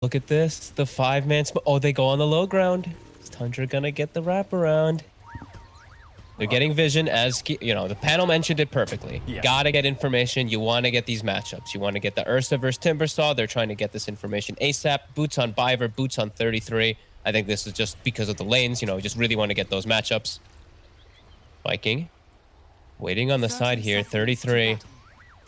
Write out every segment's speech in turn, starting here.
Look at this. The 5-man... Oh, they go on the low ground. Is Tundra gonna get the wraparound? They're getting vision as, you know, the panel mentioned it perfectly. Yeah. Gotta get information. You want to get these matchups. You want to get the Ursa versus Timbersaw. They're trying to get this information ASAP. Boots on Biver, boots on 33. I think this is just because of the lanes. You know, we just really want to get those matchups. Viking. Waiting on the side here. 33.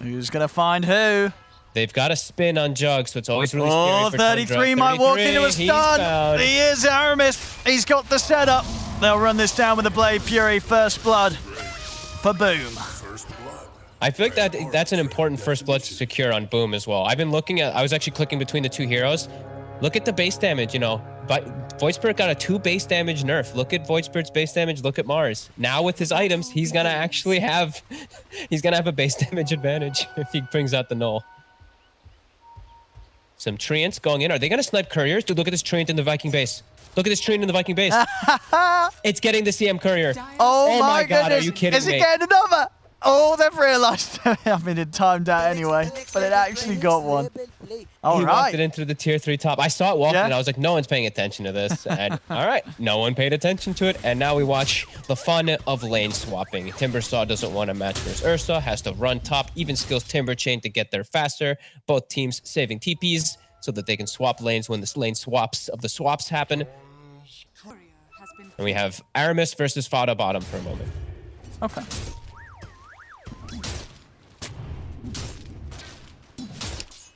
Who's going to find who? They've got a spin on Jug, so it's always really scary for 33 Tundra. might walk into a stun. He is Aramis. He's got the setup. They'll run this down with the Blade Fury. First blood for Boom. I feel like that's an important first blood to secure on Boom as well. I've been looking at... I was actually clicking between the two heroes. Look at the base damage, you know. But Void Spirit got a 2 base damage nerf. Look at Void Spirit's base damage. Look at Mars. Now with his items, he's going to actually have... he's going to have a base damage advantage if he brings out the null. Some Treants going in. Are they going to snipe couriers? Dude, look at this Treant in the Viking base. Look at this Treant in the Viking base. It's getting the CM courier. Oh my God, goodness. are you kidding me? Is it getting another? Oh, they've realized. I mean, it timed out anyway, but it actually got one. All he right. walked it into the tier 3 top. I saw it walking, and I was like, no one's paying attention to this. And all right, no one paid attention to it. And now we watch the fun of lane swapping. Timbersaw doesn't want to match versus Ursa, has to run top, even skills Timber Chain to get there faster. Both teams saving TPs so that they can swap lanes when the lane swaps of the swaps happen. And we have Aramis versus Fada bottom for a moment. Okay.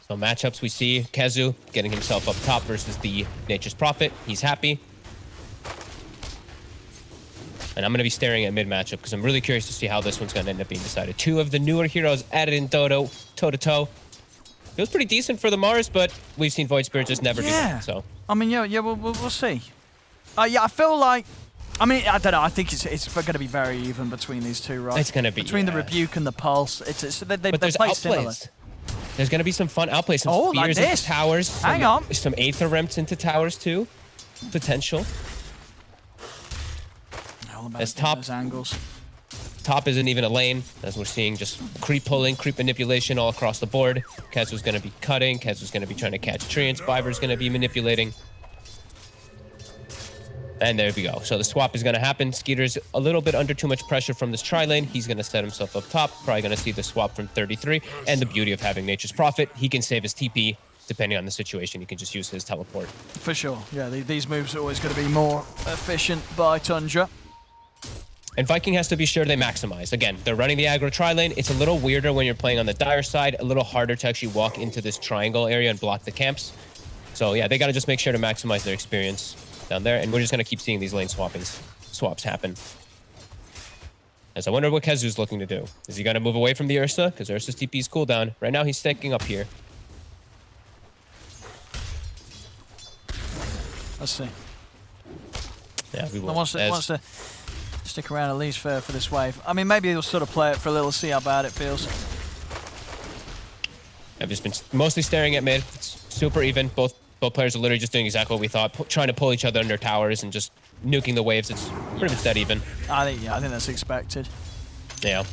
So matchups we see, Kezu getting himself up top versus the Nature's Prophet. He's happy. And I'm going to be staring at mid matchup because I'm really curious to see how this one's going to end up being decided. 2 of the newer heroes added in Dota, toe-to-toe. Feels pretty decent for the Mars, but we've seen Void Spirit just never do that, so. I mean, yeah, we'll see. Yeah, I feel like... I mean, I don't know. I think it's going to be very even between these two, right? It's going to be, between the Rebuke and the Pulse. They play similar. There's going to be some fun outplays. Some spears into towers. Hang on. Some Aether Remps into towers, too. Potential. As top, those angles. Top isn't even a lane, as we're seeing just creep pulling, creep manipulation all across the board. Kezu's going to be cutting. Kezu's going to be trying to catch Treants. Biver's going to be manipulating. And there we go. So the swap is going to happen. Skeeter's a little bit under too much pressure from this tri-lane. He's going to set himself up top. Probably going to see the swap from 33. And the beauty of having Nature's Prophet, he can save his TP. Depending on the situation, he can just use his teleport. For sure. Yeah, these moves are always going to be more efficient by Tundra. And Viking has to be sure they maximize. Again, they're running the aggro tri-lane. It's a little weirder when you're playing on the Dire side. A little harder to actually walk into this triangle area and block the camps. So yeah, they got to just make sure to maximize their experience down there, and we're just going to keep seeing these lane swaps happen. As I wonder what Kezu's looking to do. Is he going to move away from the Ursa? Because Ursa's TP's cooldown. Right now, he's stacking up here. Let's see. Yeah, we will. Wants to stick around at least for this wave. I mean, maybe he'll sort of play it for a little, see how bad it feels. I've just been mostly staring at mid. It's super even. Both players are literally just doing exactly what we thought, trying to pull each other under towers and just nuking the waves. It's pretty much dead even. I think that's expected. Yeah.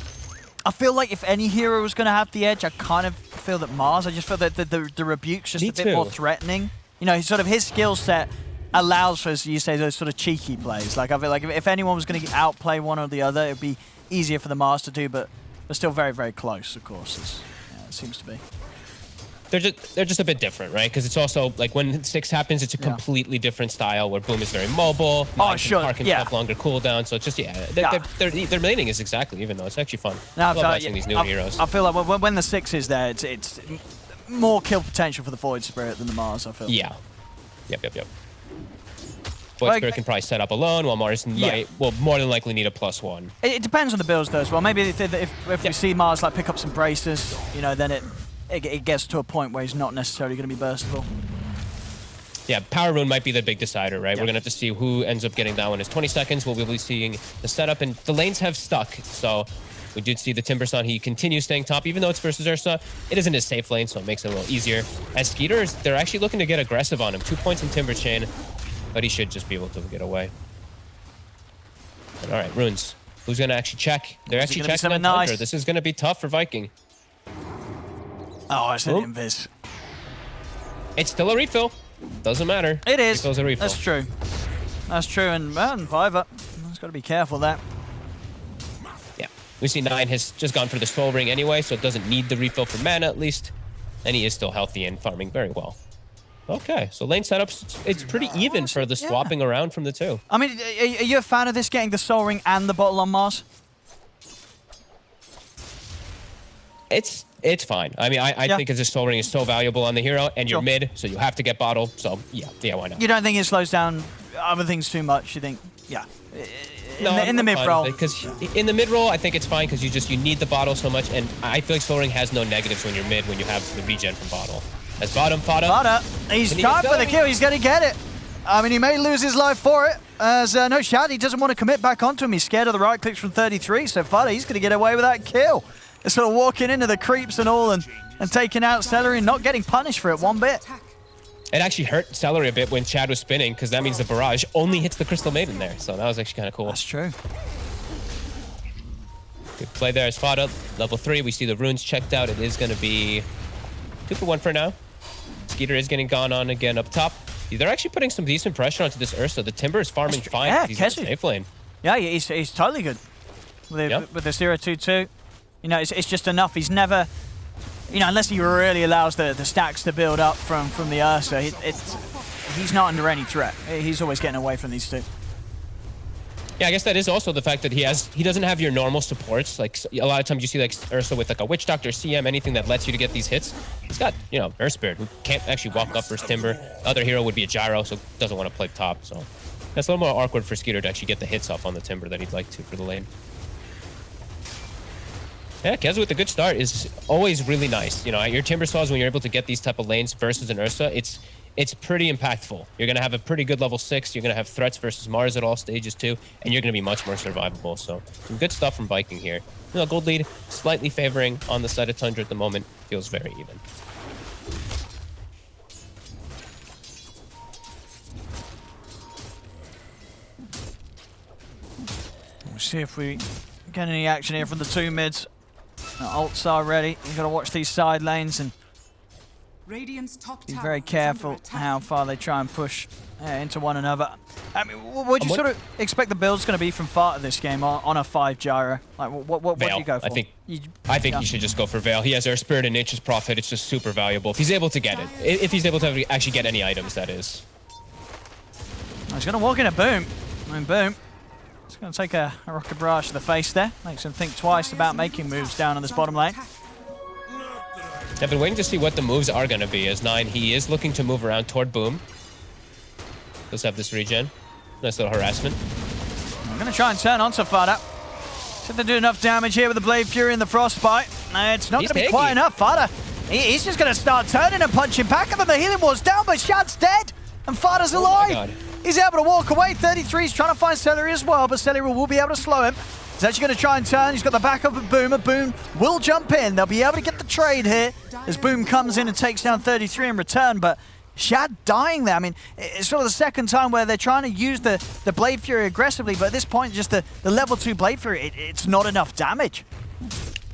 I feel like if any hero was going to have the edge, I kind of feel that Mars. I just feel that the Rebuke's just a bit more threatening. You know, sort of his skill set allows for, as you say, those sort of cheeky plays. Like I feel like if anyone was going to outplay one or the other, it'd be easier for the Mars to do, but they're still very, very close, of course. It seems to be. They're just a bit different, right? Because it's also like when 6 happens, it's a completely different style where Boom is very mobile. Oh, sure. Park himself longer cooldown. So it's just their laning is exactly even though it's actually fun. No, I love watching these new heroes. I feel like when the 6 is there, it's more kill potential for the Void Spirit than the Mars. I feel. Yeah. Yep. Void Spirit can probably set up alone, while Mars might, well, more than likely need a +1. It depends on the builds though as well. Maybe if we see Mars like pick up some braces, you know, then it gets to a point where he's not necessarily going to be burstable. Yeah, Power Rune might be the big decider, right? We're going to have to see who ends up getting that one. It's 20 seconds. We'll be seeing the setup, and the lanes have stuck. So we did see the Timbersaw. He continues staying top, even though it's versus Ursa. It isn't his safe lane, so it makes it a little easier. As Skeeters, they're actually looking to get aggressive on him. 2 points in Timber Chain, but he should just be able to get away. But all right, Runes. Who's going to actually check? They're actually checking on Tundra. This is going to be tough for Viking. Oh, it's an invis. It's still a refill. Doesn't matter. It is. It goes a refill. That's true. That's true, and Piver, he's got to be careful there. Yeah. We see 9 has just gone for the Soul Ring anyway, so it doesn't need the refill for mana at least. And he is still healthy and farming very well. Okay, so lane setups, it's pretty even for the swapping around from the two. I mean, are you a fan of this, getting the Soul Ring and the bottle on Mars? It's fine. I mean, I think the Soul Ring is so valuable on the hero, and you're mid, so you have to get bottle. So yeah, why not? You don't think it slows down other things too much? You think, in the mid roll? Because in the mid roll, I think it's fine because you need the bottle so much, and I feel like Soul Ring has no negatives when you're mid when you have the regen from bottle. As bottom, Fada. He's trying for the kill. He's going to get it. I mean, he may lose his life for it. As no shot, he doesn't want to commit back onto him. He's scared of the right clicks from 33. So Fada, he's going to get away with that kill. Sort of walking into the creeps and all, and taking out Celery and not getting punished for it one bit. It actually hurt Celery a bit when Chad was spinning, because that means the barrage only hits the Crystal Maiden there. So that was actually kind of cool. That's true. Good play there as Fada. Level 3, we see the runes checked out. It is going to be 2 for 1 for now. Skeeter is getting gone on again up top. They're actually putting some decent pressure onto this Ursa. The Timber is farming fine. Yeah, he's in safe lane. Yeah, he's totally good with the 0-2-2. You know, it's just enough. He's never, unless he really allows the stacks to build up from the Ursa, he's not under any threat. He's always getting away from these two. Yeah, I guess that is also the fact that he doesn't have your normal supports. Like a lot of times you see like Ursa with like a Witch Doctor, CM, anything that lets you to get these hits. He's got, Earth Spirit, who can't actually walk up versus Timber. The other hero would be a Gyro, so doesn't want to play top. So that's a little more awkward for Skeeter to actually get the hits off on the Timber that he'd like to for the lane. Yeah, Kezu with a good start is always really nice. Your Timber Saws, when you're able to get these type of lanes versus an Ursa, it's pretty impactful. You're going to have a pretty good level 6. You're going to have threats versus Mars at all stages too, and you're going to be much more survivable. So some good stuff from Viking here. Gold lead slightly favoring on the side of Tundra at the moment. Feels very even. We'll see if we get any action here from the two mids. Ults are ready. You've got to watch these side lanes and be very careful how far they try and push into one another. I mean, what do you sort of expect the build's going to be from Fata this game on a 5 Gyro? Like, what do you go for? I think you should just go for Veil. He has Earth Spirit and Nature's Prophet. It's just super valuable if he's able to get it. If he's able to actually get any items, that is. He's going to walk in a Boom. I mean, Boom. It's going to take a rocket barrage to the face there. Makes him think twice about making moves down on this bottom lane. I've been waiting to see what the moves are going to be. As 9, he is looking to move around toward Boom. Does have this regen. Nice little harassment. I'm going to try and turn onto Fada. See if they do enough damage here with the Blade Fury and the Frostbite. It's not going to be quite enough. Fada, he's just going to start turning and punching back. And then the healing ward's down, but Shad's dead. And Fada's alive. He's able to walk away. 33's trying to find Celery as well, but Celery will be able to slow him. He's actually going to try and turn. He's got the backup of Boom. Boom will jump in. They'll be able to get the trade here as Boom comes in and takes down 33 in return, but Shad dying there. I mean, it's sort of the second time where they're trying to use the Blade Fury aggressively, but at this point, just the level 2 Blade Fury, it's not enough damage.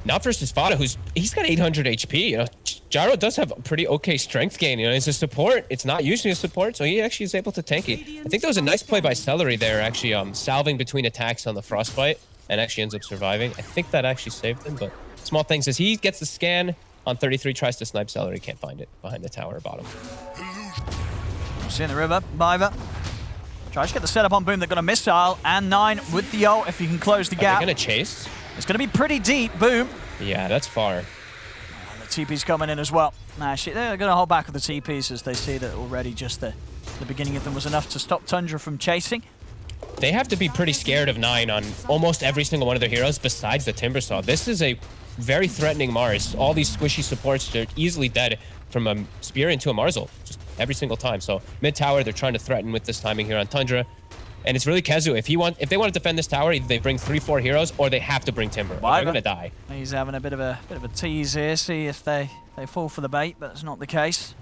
Not versus Fada, he's got 800 HP. Gyro does have a pretty okay strength gain. He's a support. It's not usually a support, so he actually is able to tank it. I think that was a nice play by Celery there, actually salving between attacks on the Frostbite, and actually ends up surviving. I think that actually saved him, but small things as he gets the scan on 33, tries to snipe Celery, can't find it behind the tower bottom. Seeing the river, Biver. Tries to get the setup on Boom. They've got a missile and 9 with the ult if you can close the gap. They're going to chase. It's going to be pretty deep. Boom. Yeah, that's far. And the TP's coming in as well. Nah, shit, they're going to hold back with the TPs as they see that already just the beginning of them was enough to stop Tundra from chasing. They have to be pretty scared of 9 on almost every single one of their heroes besides the Timbersaw. This is a very threatening Mars. All these squishy supports are easily dead from a Spear into a Marzul, just every single time. So mid-tower, they're trying to threaten with this timing here on Tundra. And it's really Kezu. If they want to defend this tower, either they bring 3-4 heroes or they have to bring Timber. They're going to die. He's having a bit of a tease here. See if they fall for the bait, but it's not the case.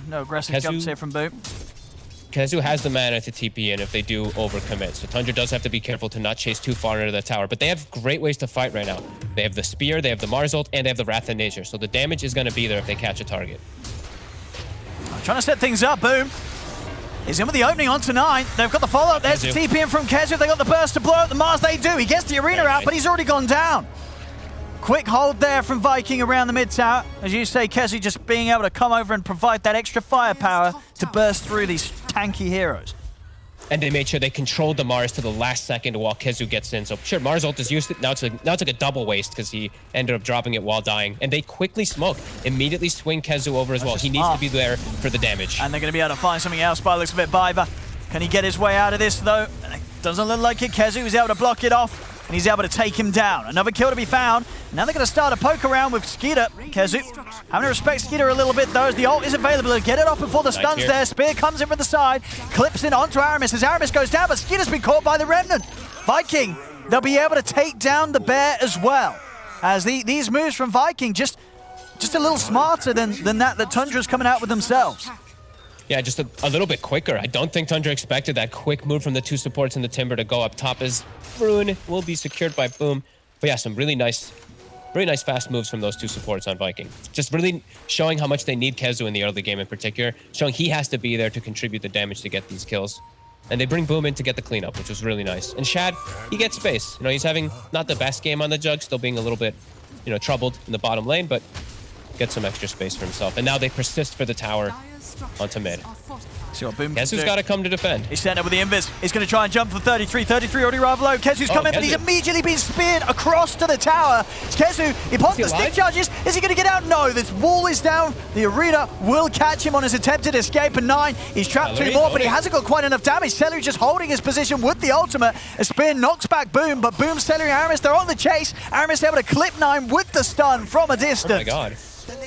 No aggressive jumps here from Boom. Kezu has the mana to TP in if they do overcommit. So Tundra does have to be careful to not chase too far into the tower. But they have great ways to fight right now. They have the Spear, they have the Mars ult, and they have the Wrath of Nature. So the damage is going to be there if they catch a target. Trying to set things up, Boom. He's in with the opening onto 9. They've got the follow-up. There's the TP in from Kezu. They got the burst to blow up the Mars. They do. He gets the arena out, but he's already gone down. Quick hold there from Viking around the mid tower. As you say, Kezu just being able to come over and provide that extra firepower to burst through these tanky heroes. And they made sure they controlled the Mars to the last second while Kezu gets in. So sure, Mars ult is used. Now it's like a double waste because he ended up dropping it while dying. And they quickly smoke, immediately swing Kezu over as well. He needs to be there for the damage. And they're going to be able to find something else by the looks of it. Biver, can he get his way out of this though? Doesn't look like it. Kezu was able to block it off. And he's able to take him down. Another kill to be found. Now they're going to start a poke around with Skeeter. Kezu having to respect Skeeter a little bit though, as the ult is available to get it off before the stun's there. Spear comes in from the side, clips in onto Aramis as Aramis goes down, but Skeeter's been caught by the Remnant. Viking, they'll be able to take down the bear as well. As these moves from Viking just a little smarter than that Tundra's coming out with themselves. Yeah, just a little bit quicker. I don't think Tundra expected that quick move from the two supports in the Timber to go up top as Rune will be secured by Boom. But yeah, some really nice fast moves from those two supports on Viking. Just really showing how much they need Kezu in the early game in particular, showing he has to be there to contribute the damage to get these kills. And they bring Boom in to get the cleanup, which was really nice. And Shad, he gets space. You know, he's having not the best game on the jug, still being a little bit, you know, troubled in the bottom lane, but gets some extra space for himself. And now they persist for the tower onto mid. See what Boom Kezu's got to come to defend. He's standing up with the invis. He's going to try and jump for 33. 33 already rather low. Kezu's come in, but he's immediately been speared across to the tower. Kezu, he pops the stick charges. Is he going to get out? No, this wall is down. The arena will catch him on his attempted escape. And 9, he's trapped 2 more, but he hasn't got quite enough damage. Celery just holding his position with the ultimate. A spear knocks back Boom, but Boom, Celery, and Aramis, they're on the chase. Aramis able to clip 9 with the stun from a distance. Oh my god.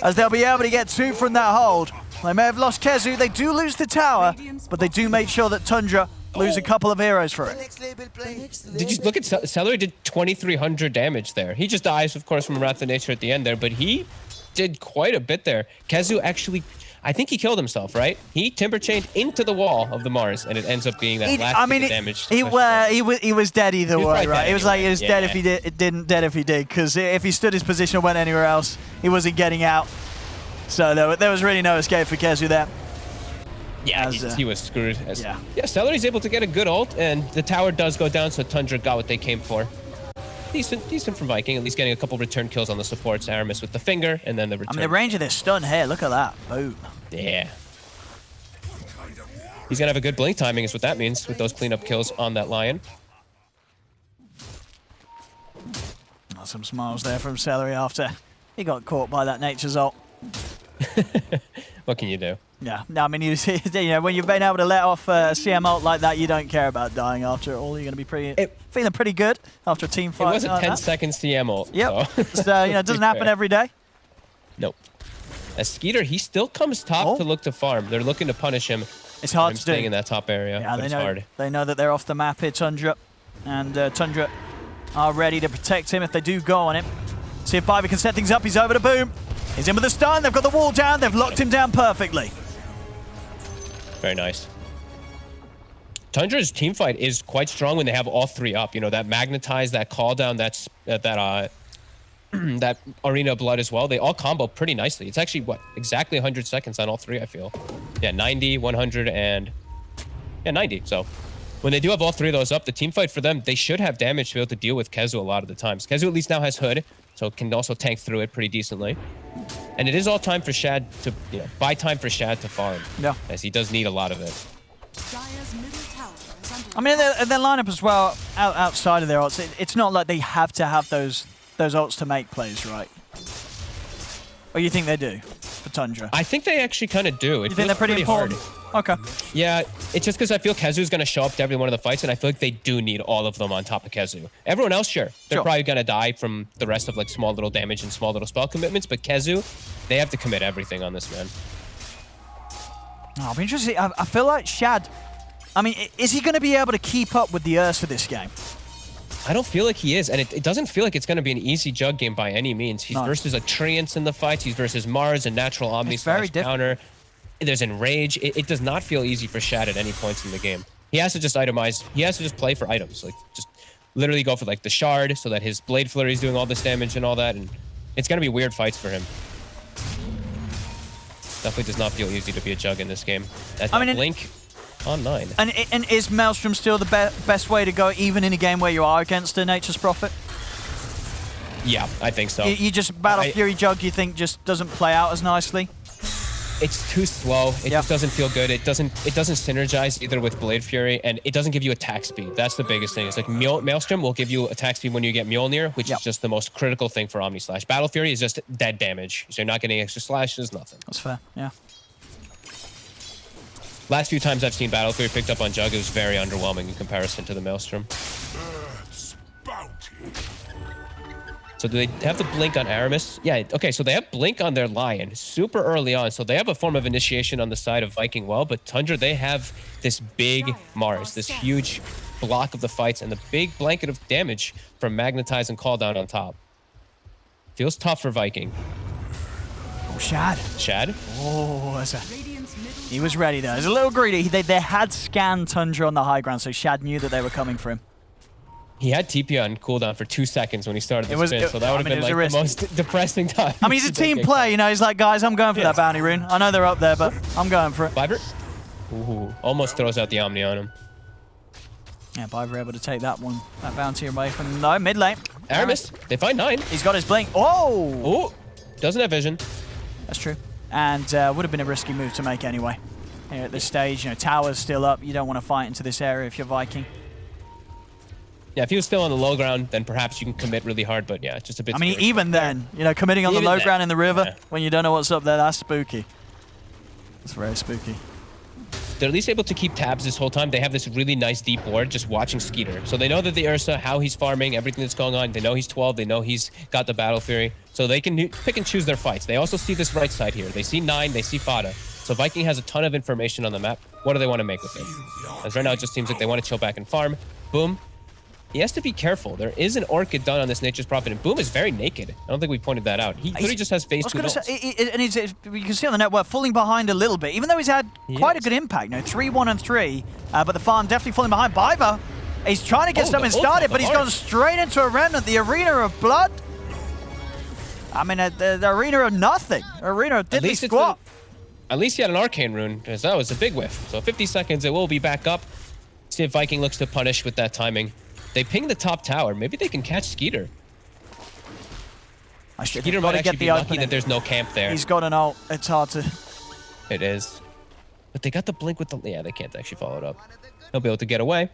As they'll be able to get 2 from that hold. They may have lost Kezu, they do lose the tower, but they do make sure that Tundra lose a couple of heroes for it. Did you look at Celery did 2,300 damage there. He just dies, of course, from Wrath of Nature at the end there, but he did quite a bit there. Kezu actually, I think he killed himself, right? He timber chained into the wall of the Mars, and it ends up being that last bit of damage. He was dead either way, right? It was like he was dead if he didn't, dead if he did, because if he stood his position or went anywhere else, he wasn't getting out. So there was really no escape for Kezu there. Yeah, he was screwed. Yeah, Celery's able to get a good ult, and the tower does go down, so Tundra got what they came for. Decent from Viking, at least getting a couple return kills on the supports. Aramis with the finger, and then the return. I mean, the range of this stun here, look at that. Boom. Yeah. He's going to have a good blink timing is what that means with those cleanup kills on that Lion. Oh, some smiles there from Celery after he got caught by that Nature's ult. What can you do? Yeah, no, I mean, you know, when you've been able to let off a CM ult like that, you don't care about dying after it all. You're going to be feeling pretty good after a team fight. It was a 10-second CM ult. Yep. So, you know, it doesn't happen every day. Nope. As Skeeter, he still comes top to look to farm. They're looking to punish him. It's hard to do. Staying in that top area. Yeah, it's hard. They know that they're off the map here, Tundra. And Tundra are ready to protect him if they do go on him. See if Biver can set things up. He's over to Boom. He's in with the stun. They've got the wall down. They've locked him down perfectly. Very nice. Tundra's team fight is quite strong when they have all 3 up. You know, that magnetize, that call down, that arena blood as well. They all combo pretty nicely. It's actually, what, exactly 100 seconds on all 3, I feel. Yeah, 90, 100, and 90. So when they do have all 3 of those up, the team fight for them, they should have damage to be able to deal with Kezu a lot of the times. Kezu at least now has Hood, so can also tank through it pretty decently. And it is all time for Shad to, you know, buy time for Shad to farm. Yeah. As he does need a lot of it. I mean, their lineup as well, outside of their ults, it's not like they have to have those ults to make plays, right? Or you think they do for Tundra? I think they actually kind of do. You think they're pretty important? Hard. Okay. Yeah, it's just because I feel Kezu's going to show up to every one of the fights, and I feel like they do need all of them on top of Kezu. Everyone else, sure. They're probably going to die from the rest of like small little damage and small little spell commitments, but Kezu, they have to commit everything on this man. Oh, I'm interested. I feel like Shad, I mean, is he going to be able to keep up with the Ursa this game? I don't feel like he is, and it doesn't feel like it's going to be an easy jug game by any means. He's versus a Treants in the fights. He's versus Mars and Natural Omni / counter. There's Enrage. It does not feel easy for Shad at any points in the game. He has to just itemize. He has to just play for items. Like, just literally go for, like, the Shard so that his Blade Flurry is doing all this damage and all that, and it's going to be weird fights for him. Definitely does not feel easy to be a jug in this game. That blink. on 9. And is Maelstrom still the best way to go, even in a game where you are against a Nature's Prophet? Yeah, I think so. You just Battle Fury Jug, you think, just doesn't play out as nicely? It's too slow. It just doesn't feel good. It doesn't synergize either with Blade Fury, and it doesn't give you attack speed. That's the biggest thing. It's like Maelstrom will give you attack speed when you get Mjolnir, which is just the most critical thing for Omni Slash. Battle Fury is just dead damage. So you're not getting extra slashes, nothing. That's fair, yeah. Last few times I've seen Battle Fury picked up on Jug, it was very underwhelming in comparison to the Maelstrom. So do they have the blink on Aramis? Yeah, okay, so they have blink on their Lion super early on. So they have a form of initiation on the side of Viking well, but Tundra, they have this big Mars, this huge block of the fights, and the big blanket of damage from Magnetize and Call Down on top. Feels tough for Viking. Oh, Shad. Shad? Oh, he was ready though. He was a little greedy. They had scanned Tundra on the high ground, so Shad knew that they were coming for him. He had TP on cooldown for 2 seconds when he started the spin, so that would have been like the most depressing time. I mean, he's a team player, you know. He's like, guys, I'm going for that bounty rune. I know they're up there, but I'm going for it. Biver? Ooh, almost throws out the Omni on him. Yeah, Biver able to take that one, that bounty away from mid lane. Aramis, they find 9. He's got his blink. Oh! Ooh, doesn't have vision. That's true. And would have been a risky move to make anyway. Here at this stage, you know, tower's still up. You don't want to fight into this area if you're Viking. Yeah, if he was still on the low ground, then perhaps you can commit really hard, but yeah, just a bit I mean, scary. even then, you know, committing on the low ground in the river when you don't know what's up there, that's spooky. That's very spooky. They're at least able to keep tabs this whole time. They have this really nice deep ward just watching Skeeter. So they know that the Ursa, how he's farming, everything that's going on. They know he's 12. They know he's got the Battle Fury. So they can pick and choose their fights. They also see this right side here. They see 9. They see Fada. So Viking has a ton of information on the map. What do they want to make with it? As right now, it just seems like they want to chill back and farm. Boom. He has to be careful. There is an Orchid done on this Nature's Prophet, and Boom is very naked. I don't think we pointed that out. He literally just has phase 2 nulls. And you can see on the network falling behind a little bit, even though he's had quite a good impact. You know, 3-1 and 3, but the farm definitely falling behind. Biver, he's trying to get something started, but he's gone straight into a Remnant, the Arena of Blood. I mean, the Arena of nothing. Arena of diddly squat. At least he had an Arcane Rune, because that was a big whiff. So 50 seconds, it will be back up. See if Viking looks to punish with that timing. They ping the top tower. Maybe they can catch Skeeter. Skeeter might actually be lucky that there's no camp there. He's got an ult. It's hard to... It is. But they got the blink with the... Yeah, they can't actually follow it up. He'll be able to get away.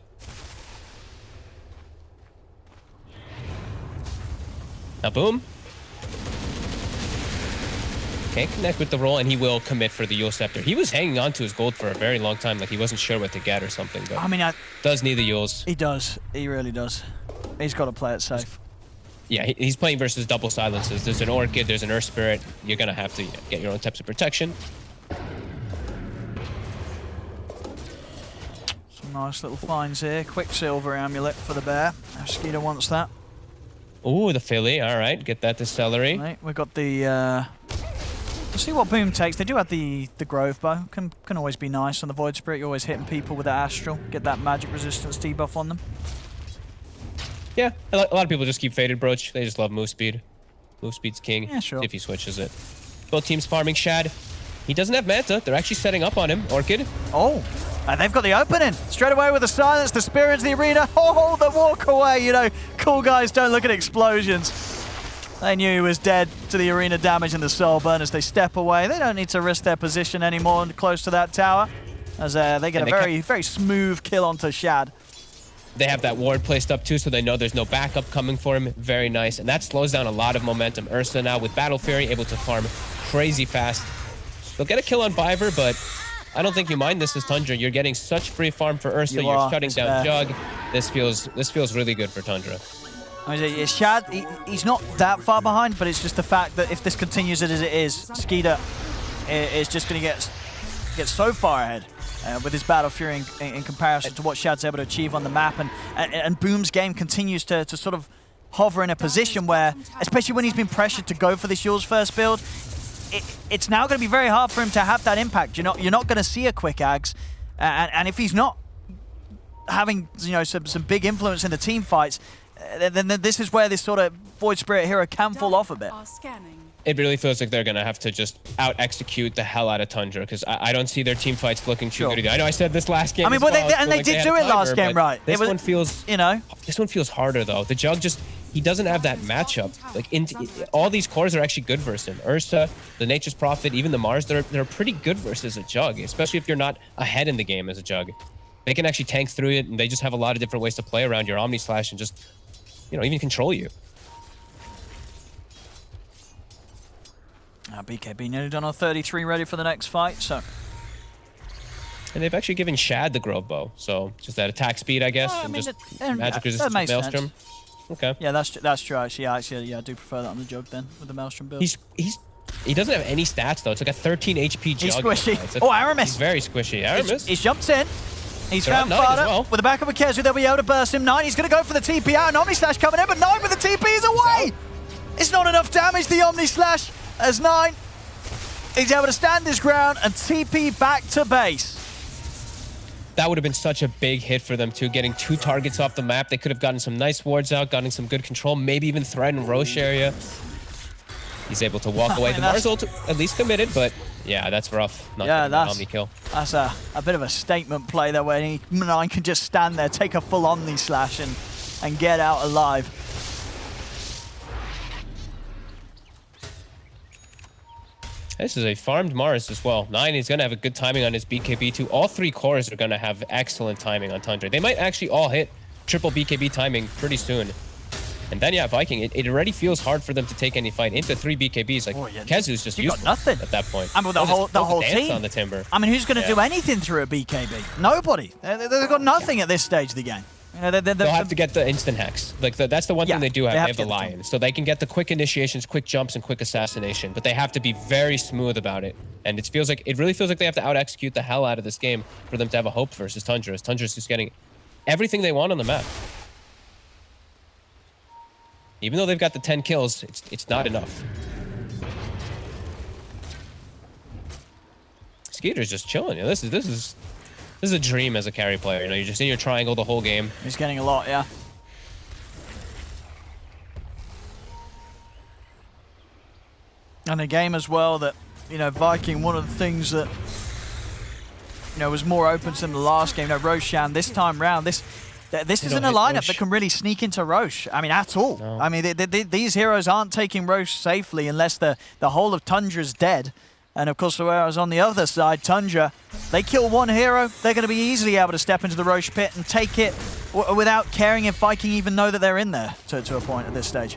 Now, Boom. Can't connect with the roll, and he will commit for the Yule Scepter. He was hanging on to his gold for a very long time, like he wasn't sure what to get or something, but I mean, does need the Yules. He does. He really does. He's got to play it safe. Yeah, he's playing versus double silences. There's an Orchid, there's an Earth Spirit. You're going to have to get your own types of protection. Some nice little finds here. Quicksilver amulet for the bear. Skeeter wants that. Ooh, the Philly. All right, get that to Celery. Right, we've got the... We'll see what Boom takes. They do have the Grove Bow. Can always be nice on the Void Spirit. You're always hitting people with the Astral. Get that magic resistance debuff on them. Yeah, a lot of people just keep Faded Brooch. They just love move speed. Move speed's king. Yeah, sure. See if he switches it. Both teams farming Shad. He doesn't have Manta. They're actually setting up on him. Orchid. Oh, and they've got the opening. Straight away with the silence, the spirits, the arena. Oh, the walk away. You know, cool guys don't look at explosions. They knew he was dead to the arena damage and the soul burn as they step away. They don't need to risk their position anymore close to that tower, as they get a very smooth kill onto Shad. They have that ward placed up too, so they know there's no backup coming for him. Very nice, and that slows down a lot of momentum. Ursa now with Battle Fury able to farm crazy fast. They'll get a kill on Biver, but I don't think you mind this as Tundra. You're getting such free farm for Ursa. You're shutting down Jug. This feels really good for Tundra. I mean, Shad, he's not that far behind, but it's just the fact that if this continues as it is, Skeeter is just going to get so far ahead with his Battle Fury in comparison to what Shad's able to achieve on the map. And Boom's game continues to sort of hover in a position where, especially when he's been pressured to go for this Yule's first build, it's now going to be very hard for him to have that impact. You're not going to see a quick Ags, and if he's not having some big influence in the team fights, then this is where this sort of Void Spirit hero can fall off a bit. it really feels like they're going to have to just out-execute the hell out of Tundra because I don't see their team fights looking too good either. I know I said this last game. I mean, well, they did do it last game, right? This one feels, this one feels harder though. The Jug just, he doesn't have that matchup. Like all these cores are actually good versus him. Ursa, the Nature's Prophet, even the Mars, they're pretty good versus a Jug, especially if you're not ahead in the game as a Jug. They can actually tank through it, and they just have a lot of different ways to play around your Omni Slash and just, even control you. BKB nearly done on 33, ready for the next fight, so. And they've actually given Shad the Grove Bow, so just that attack speed, I guess, and just magic resistance with Maelstrom. Sense. Okay. Yeah, that's true. Actually, I do prefer that on the Jug then with the Maelstrom build. He doesn't have any stats though. It's like a 13 HP Jug. He's squishy. Oh, Aramis. He's very squishy. Aramis. He's jumped in. He's found Fada with the back of a Kezu. They'll be able to burst him. 9, he's going to go for the TP out. An Omni Slash coming in, but 9 with the TP is away. It's not enough damage, the Omni Slash, as 9. He's able to stand his ground and TP back to base. That would have been such a big hit for them too, getting 2 targets off the map. They could have gotten some nice wards out, gotten some good control, maybe even threaten Roche area. He's able to walk away. The Mars ult at least committed, but yeah, that's rough. Not getting an Omni kill. That's a bit of a statement play there where 9 can just stand there, take a full Omni Slash and get out alive. This is a farmed Mars as well. 9 is going to have a good timing on his BKB too. All 3 cores are going to have excellent timing on Tundra. They might actually all hit triple BKB timing pretty soon. And then, yeah, Viking, it already feels hard for them to take any fight into 3 BKBs. Like, Kezu's just useless nothing at that point. I mean, the whole team on the Timber. I mean, who's going to do anything through a BKB? Nobody. They've got nothing at this stage of the game. They'll have to get the instant hex. Like that's the one thing they do have. They have the Lion, so they can get the quick initiations, quick jumps, and quick assassination. But they have to be very smooth about it. And it really feels like they have to out-execute the hell out of this game for them to have a hope versus Tundra. Tundra's just getting everything they want on the map. Even though they've got the 10 kills, it's not enough. Skeeter's just chilling. This is a dream as a carry player. You're just in your triangle the whole game. He's getting a lot, yeah. And a game as well that, Viking, one of the things that, was more open to them the last game. Roshan, this time round, this isn't a lineup that can really sneak into Roche. I mean, at all. No. I mean, these heroes aren't taking Roche safely unless the whole of Tundra's dead. And of course, whereas on the other side, Tundra, they kill one hero, they're going to be easily able to step into the Roche pit and take it without caring if Viking even know that they're in there to a point at this stage.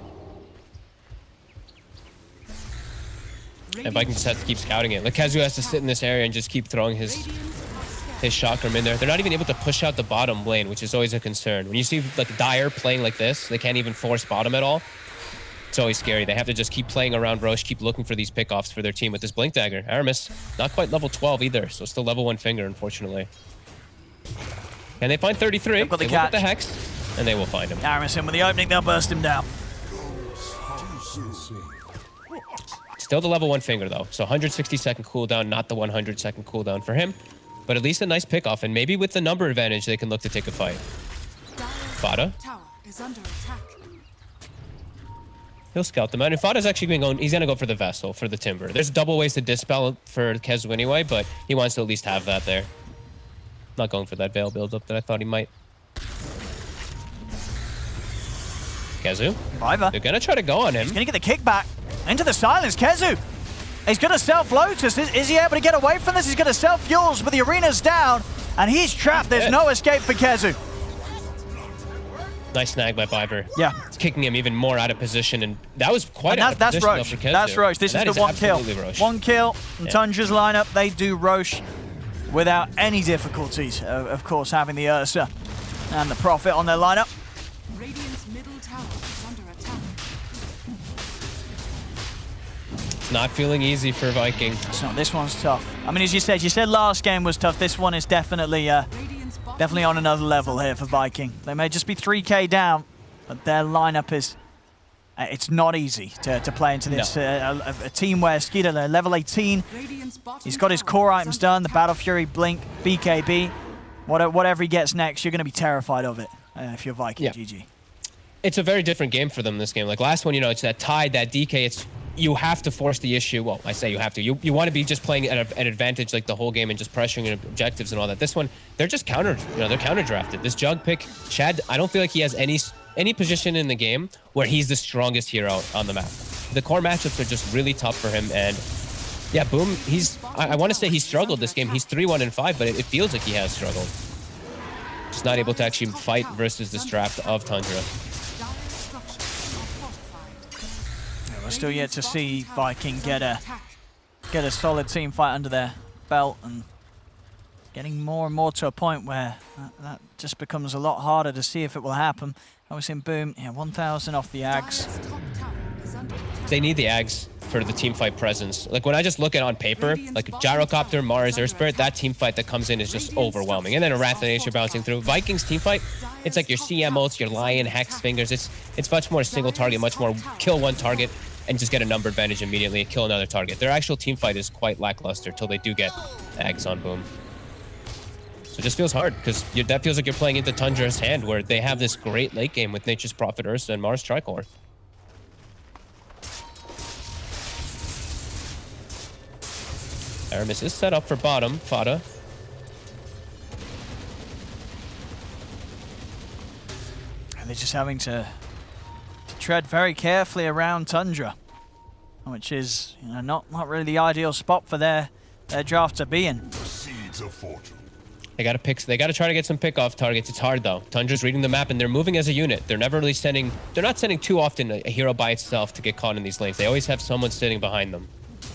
And Viking just has to keep scouting it. Like, Kezu has to sit in this area and just keep throwing his chakram in there. They're not even able to push out the bottom lane, which is always a concern. When you see like Dire playing like this, they can't even force bottom at all. It's always scary. They have to just keep playing around Roche, keep looking for these pickoffs for their team with this Blink Dagger. Aramis, not quite level 12 either, so still level 1 finger, unfortunately. Can they find 33? They've got the catch. Look at the Hex, and they will find him. Aramis in with the opening, they'll burst him down. Still the level 1 finger, though. So 160-second cooldown, not the 100-second cooldown for him. But at least a nice pickoff, and maybe with the number advantage, they can look to take a fight. Fada. He'll scout them out. And Fada's actually he's going to go for the Vessel, for the Timber. There's double ways to dispel for Kezu anyway, but he wants to at least have that there. Not going for that Veil build-up that I thought he might. Kezu. Viva. They're going to try to go on him. He's going to get the kickback. Into the silence, Kezu. He's going to self-Lotus. Is he able to get away from this? He's going to self-Yules, but the arena's down, and he's trapped. There's no escape for Kezu. Nice snag by Biver. Yeah. It's kicking him even more out of position, and that was quite out of position Roche. for Kezu. That's Roche. This is the one kill. Roche. One kill. And Tundra's lineup, they do Roche without any difficulties. Of course, having the Ursa and the Prophet on their lineup. Radiant's middle tower is under attack. It's not feeling easy for Viking. It's not. This one's tough. I mean, as you said last game was tough. This one is definitely on another level here for Viking. They may just be 3k down, but their lineup is... it's not easy to play into this. No. A team where Skeeter, level 18, he's got his core items done, the Battle Fury, Blink, BKB. Whatever he gets next, you're going to be terrified of it if you're Viking, GG. It's a very different game for them this game. Like last one, it's that Tide, that DK, you have to force the issue. Well, I say you have to. You want to be just playing at an advantage like the whole game and just pressuring objectives and all that. This one, they're just they're counter drafted. This Jug pick, Chad, I don't feel like he has any position in the game where he's the strongest hero on the map. The core matchups are just really tough for him, and yeah, Boom, I want to say he struggled this game. He's 3-1-5, but it feels like he has struggled. Just not able to actually fight versus this draft of Tundra. We're still yet to see Viking get a solid team fight under their belt, and getting more and more to a point where that just becomes a lot harder to see if it will happen. I was in Boom, yeah, 1,000 off the Ags. They need the Ags for the team fight presence. Like when I just look at it on paper, like Gyrocopter, Mars, Earth Spirit, that team fight that comes in is just overwhelming. And then a Wrath of Nature bouncing through. Vikings team fight, it's like your CM ults, your Lion, Hex, Fingers. It's much more single target, much more kill one target and just get a number advantage immediately and kill another target. Their actual team fight is quite lackluster till they do get Ags on Boom. So it just feels hard because that feels like you're playing into Tundra's hand where they have this great late game with Nature's Prophet, Ursa, and Mars Tricolor. Aramis is set up for bottom, Fada. And they're just having to tread very carefully around Tundra, which is not really the ideal spot for their draft to be in. Seeds of fortune. They got to try to get some pick-off targets. It's hard though. Tundra's reading the map and they're moving as a unit. They're never really they're not sending too often a hero by itself to get caught in these lanes. They always have someone sitting behind them.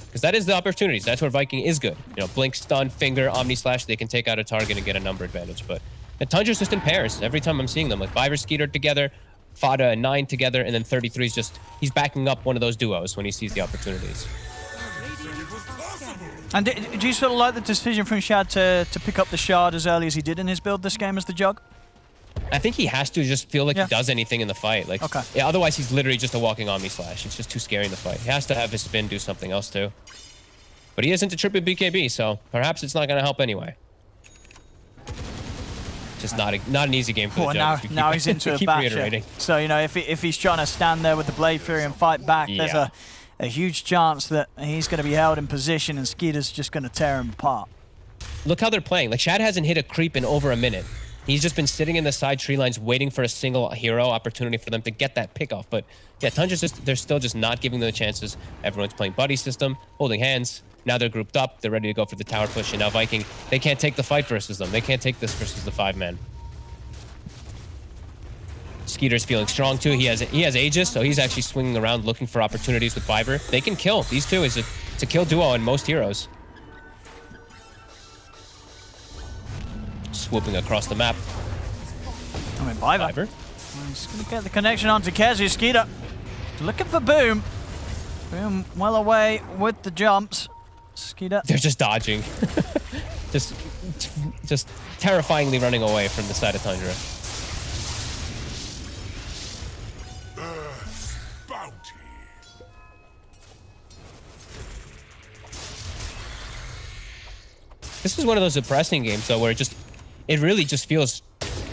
Because that is the opportunities. That's where Viking is good. Blink, stun, finger, Omni Slash, they can take out a target and get a number advantage. But Tundra's just in pairs every time I'm seeing them. Like Viver, Skeeter together, Fada and 9 together, and then 33 is just, he's backing up one of those duos when he sees the opportunities. And do you sort of like the decision from Shad to pick up the Shard as early as he did in his build this game as the Jug? I think he has to just feel like he does anything in the fight. Like, yeah, otherwise he's literally just a walking Omni Slash. It's just too scary in the fight. He has to have his spin do something else too. But he isn't a triple BKB, so perhaps it's not going to help anyway. Just not an easy game for the Jug. Now he's into a batch. So, if he's trying to stand there with the Blade Fury and fight back, there's a huge chance that he's going to be held in position and Skeeter's just going to tear him apart. Look how they're playing. Like, Shad hasn't hit a creep in over a minute. He's just been sitting in the side tree lines waiting for a single hero opportunity for them to get that pick off. But yeah, Tundra's they're still just not giving them the chances. Everyone's playing buddy system, holding hands. Now they're grouped up. They're ready to go for the tower push. And now Viking, they can't take the fight versus them. They can't take this versus the 5-man. Skeeter's feeling strong too. He has Aegis, so he's actually swinging around looking for opportunities with Viver. They can kill. These two it's a kill duo in most heroes. Swooping across the map. I mean, Viver. He's going to get the connection onto Kezu. Skeeter looking for Boom. Boom well away with the jumps. Skeeter. They're just dodging. just terrifyingly running away from the side of Tundra. Bounty. This is one of those depressing games though where it really just feels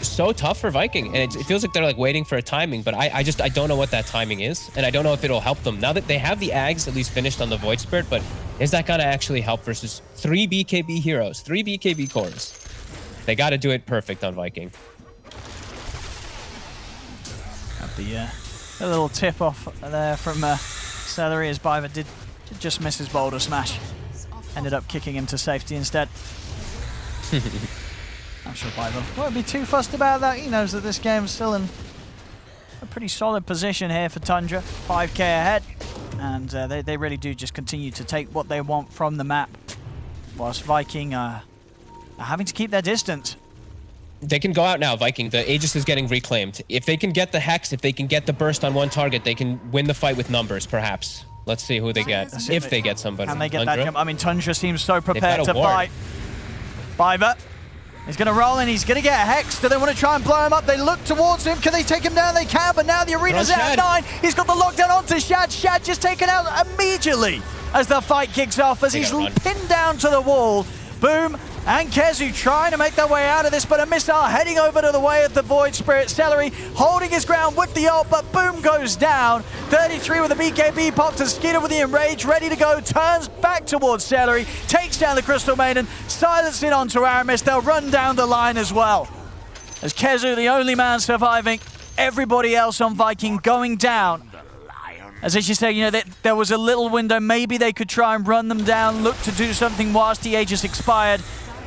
so tough for Viking, and it feels like they're like waiting for a timing, but I don't know what that timing is, and I don't know if it'll help them now that they have the Ags at least finished on the Void Spirit. But is that gonna actually help versus 3 BKB heroes, 3 BKB cores? They got to do it perfect on Viking. Got the little tip off there from Celery as Biver did just miss his boulder smash. Ended up kicking him to safety instead. I'm sure Biver won't be too fussed about that. He knows that this game's still in a pretty solid position here for Tundra. 5k ahead. And they really do just continue to take what they want from the map. Whilst Viking are having to keep their distance. They can go out now, Viking. The Aegis is getting reclaimed. If they can get the Hex, if they can get the burst on one target, they can win the fight with numbers, perhaps. Let's see who they get, if they get somebody. Can they get that jump? I mean, Tundra seems so prepared to fight. Biver. He's going to roll in. He's going to get a Hex. Do they want to try and blow him up? They look towards him. Can they take him down? They can, but now the arena's at 9. He's got the lockdown onto Shad. Shad just taken out immediately as the fight kicks off, as he's pinned down to the wall. Boom and Kezu trying to make their way out of this, but a missile heading over to the way of the Void Spirit. Celery holding his ground with the ult, but boom goes down. 33 with the BKB pop to Skeeter with the Enrage, ready to go, turns back towards Celery, takes down the Crystal Maiden, silencing onto Aramis. They'll run down the line as well. As Kezu, the only man surviving, everybody else on Viking going down. As you say, you know, there was a little window, maybe they could try and run them down, look to do something whilst the Aegis expired.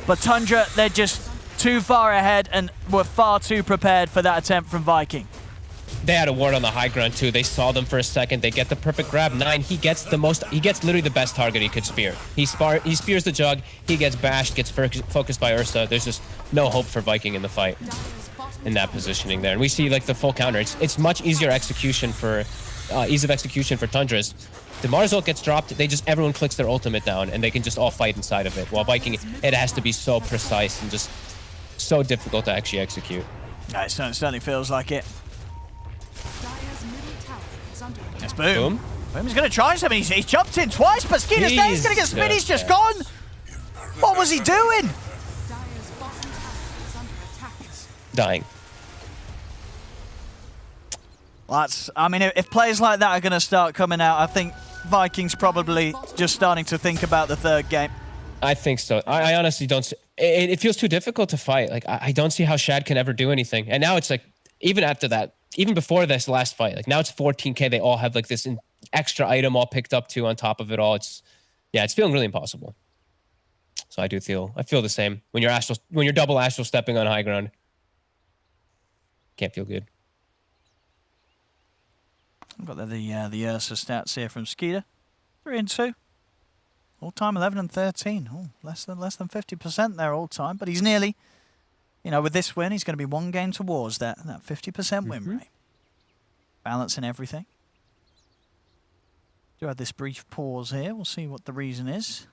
But Tundra, they're just too far ahead and were far too prepared for that attempt from Viking. They had a ward on the high ground too. They saw them for a second. They get the perfect grab. 9, he gets literally the best target he could spear. He spears the Jug, he gets bashed, gets focused by Ursa. There's just no hope for Viking in the fight in that positioning there. And we see like the full counter. It's much easier execution for ease of execution for Tundras. The Mars ult gets dropped, everyone clicks their ultimate down and they can just all fight inside of it. While Viking, it has to be so precise and just so difficult to actually execute. Yeah, it certainly feels like it. Yes, boom. Boom. Boom's going to try something. He's jumped in twice, but Skeeter's there. He's going to get spin. He's just gone. What was he doing? Dying. I mean, if players like that are going to start coming out, I think Vikings probably just starting to think about the third game. I think so. I honestly don't see, it feels too difficult to fight. Like, I don't see how Shad can ever do anything. And now it's like, even after that, even before this last fight, like now it's 14K. They all have like this extra item all picked up too on top of it all. It's feeling really impossible. So I feel the same. When you're double astral stepping on high ground, can't feel good. I've got the Ursa stats here from Skeeter. 3 and 2. All time 11 and 13. Oh, less than 50% there all time, but he's nearly, you know, with this win, he's going to be one game towards that 50% win rate. Balancing everything. Do have this brief pause here. We'll see what the reason is.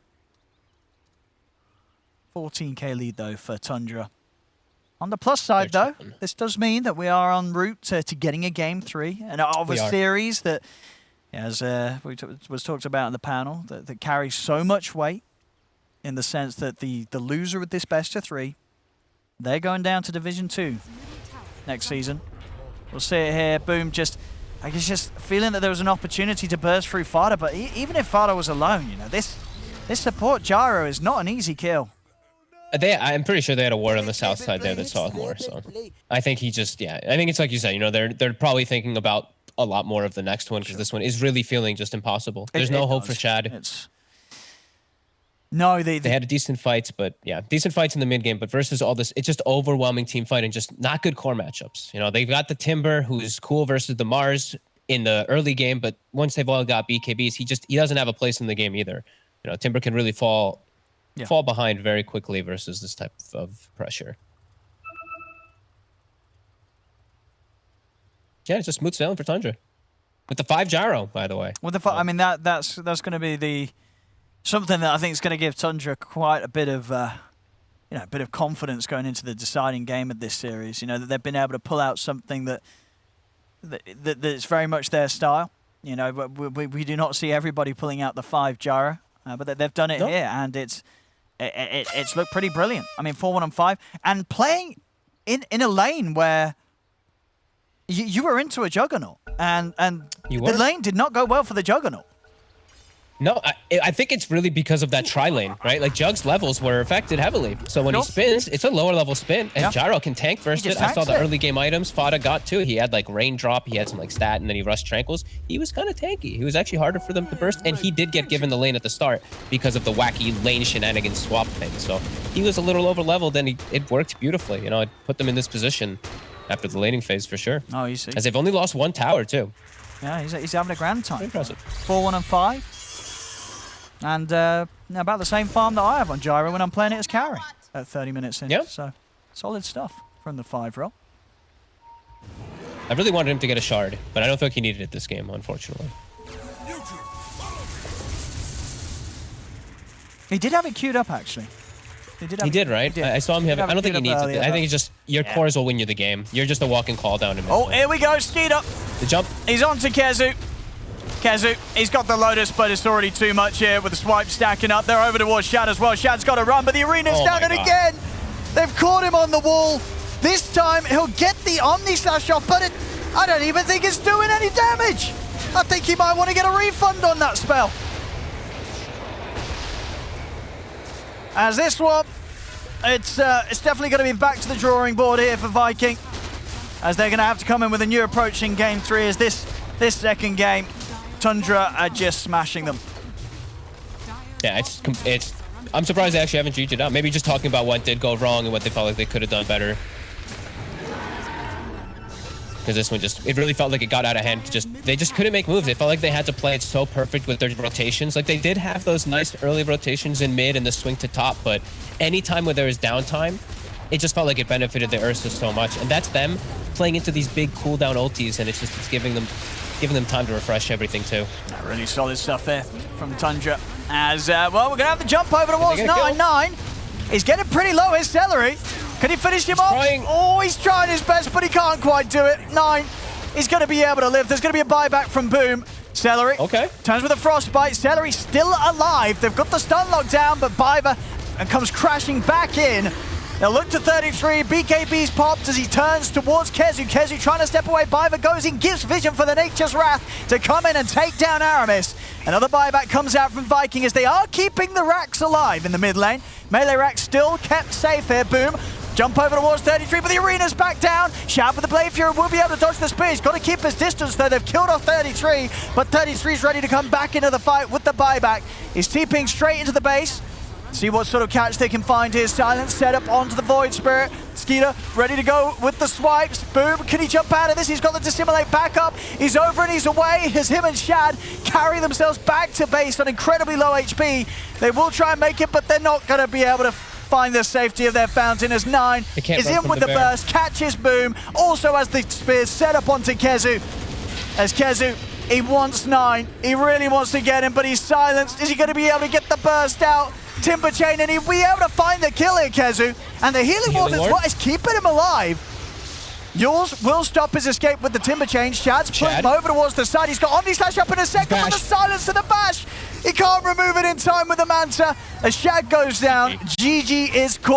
14K lead though for Tundra. On the plus side, though, this does mean that we are en route to getting a Game 3, and of a series that, as was talked about in the panel, that carries so much weight in the sense that the loser of this best of 3, they're going down to Division 2 next season. We'll see it here. Boom, I guess just feeling that there was an opportunity to burst through Fada, but even if Fada was alone, you know, this support Gyro is not an easy kill. I'm pretty sure they had a ward on the south side there that saw more. So I think I think it's like you said, you know, they're probably thinking about a lot more of the next one because this one is really feeling just impossible. There's no hope for Shad. No, they had a decent fights, but decent fights in the mid game. But versus all this, it's just overwhelming team fight and just not good core matchups. You know, they've got the Timber, who's cool versus the Mars in the early game, but once they've all got BKBs, he doesn't have a place in the game either. You know, Timber can really fall behind very quickly versus this type of pressure. Yeah, it's just smooth sailing for Tundra. With the 5 gyro, by the way. With the I mean, that's going to be something that I think is going to give Tundra quite a bit of confidence going into the deciding game of this series. You know, that they've been able to pull out something that's very much their style. You know, we do not see everybody pulling out the 5 gyro, but they've done it here, and it's looked pretty brilliant. I mean, 4-1-5, and playing in a lane where you were into a Juggernaut, and the lane did not go well for the Juggernaut. No, I think it's really because of that tri-lane, right? Like, Jug's levels were affected heavily. So when he spins, it's a lower level spin, and Gyro can tank first. I saw the early game items Fada got too. He had like Raindrop, he had some like stat, and then he rushed Tranquils. He was kind of tanky. He was actually harder for them to burst, and he did get given the lane at the start because of the wacky lane shenanigans swap thing. So he was a little over leveled, and it worked beautifully. You know, it put them in this position after the laning phase for sure. Oh, you see. As they've only lost 1 tower too. Yeah, he's having a grand time. Impressive. 4-1-5. And about the same farm that I have on Gyro when I'm playing it as carry at 30 minutes in. Yep. So, solid stuff from the 5 roll. I really wanted him to get a shard, but I don't think he needed it this game, unfortunately. He did have it queued up, actually. He did, right? I saw him have it. I don't think he needs it. I think it's just your cores will win you the game. You're just a walking call down to mid. Oh, here we go. Skeet up. The jump. He's on to Kezu. Kezu, he's got the Lotus, but it's already too much here with the swipe stacking up. They're over towards Shad as well. Shad's got to run, but the arena's down, and again, they've caught him on the wall. This time, he'll get the Omni Slash off, but I don't even think it's doing any damage. I think he might want to get a refund on that spell. As this one, it's definitely going to be back to the drawing board here for Viking, as they're going to have to come in with a new approach in Game 3, as this second game, Tundra are just smashing them. Yeah, it's. I'm surprised they actually haven't GG'd out. Maybe just talking about what did go wrong and what they felt like they could have done better. Because this one it really felt like it got out of hand. They just couldn't make moves. They felt like they had to play it so perfect with their rotations. Like, they did have those nice early rotations in mid and the swing to top, but anytime where there was downtime, it just felt like it benefited the Ursa so much. And that's them playing into these big cooldown ultis, and it's giving them time to refresh everything too. Really solid stuff there from Tundra. As well, we're gonna have to jump over towards 9-9. He's getting pretty low. His Celery. Can he finish him off? Oh, he's trying his best, but he can't quite do it. 9. He's gonna be able to live. There's gonna be a buyback from Boom. Celery. Okay. Turns with a frostbite. Celery still alive. They've got the stun locked down, but Biver comes crashing back in. They'll look to 33. BKB's popped as he turns towards Kezu. Kezu trying to step away. Biver goes in, gives vision for the Nature's Wrath to come in and take down Aramis. Another buyback comes out from Viking as they are keeping the racks alive in the mid lane. Melee racks still kept safe here. Boom. Jump over towards 33, but the arena's back down. Shout with the Blade Fury will be able to dodge the spear. He's got to keep his distance, though. They've killed off 33, but 33's ready to come back into the fight with the buyback. He's TPing straight into the base. See what sort of catch they can find here. Silence set up onto the Void Spirit. Skeeter ready to go with the swipes. Boom, can he jump out of this? He's got the Dissimulate back up. He's over and he's away as him and Shad carry themselves back to base on incredibly low HP. They will try and make it, but they're not going to be able to find the safety of their fountain as 9 is in with the burst, catches Boom, also has the spear set up onto Kezu. As Kezu, he wants 9, he really wants to get him, but he's silenced. Is he going to be able to get the burst out? Timber Chain, and he'll be able to find the kill here, Kezu. And the Healing Ward is what is keeping him alive. Yules will stop his escape with the Timber Chain. Shad's putting him over towards the side. He's got Omni Slash up in a second with the silence to the bash. He can't remove it in time with the Manta. As Shad goes down, GG is caught.